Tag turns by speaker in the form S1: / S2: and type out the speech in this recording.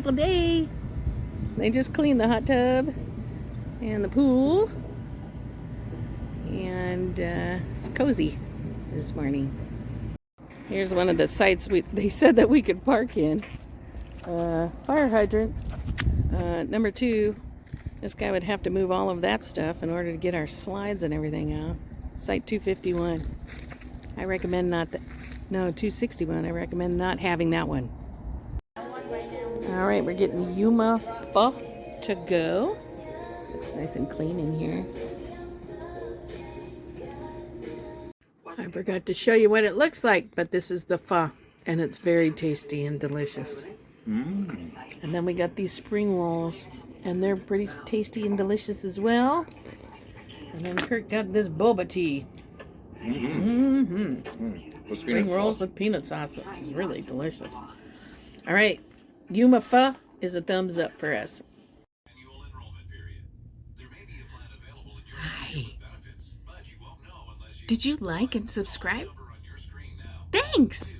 S1: beautiful day. They just cleaned the hot tub and the pool. And it's cozy this morning. Here's one of the sites they said that we could park in. Fire hydrant. Number 2, this guy would have to move all of that stuff in order to get our slides and everything out. Site 251. I recommend not that. No, 261. I recommend not having that one. Alright, we're getting Yuma Pho to go. Looks nice and clean in here. I forgot to show you what it looks like, but this is the pho, and it's very tasty and delicious. And then we got these spring rolls, and they're pretty tasty and delicious as well. And then Kurt got this boba tea. Spring rolls with peanut sauce, which is really delicious. All right, Yuma Pho is a thumbs up for us. Hi. Did you like and subscribe? Thanks!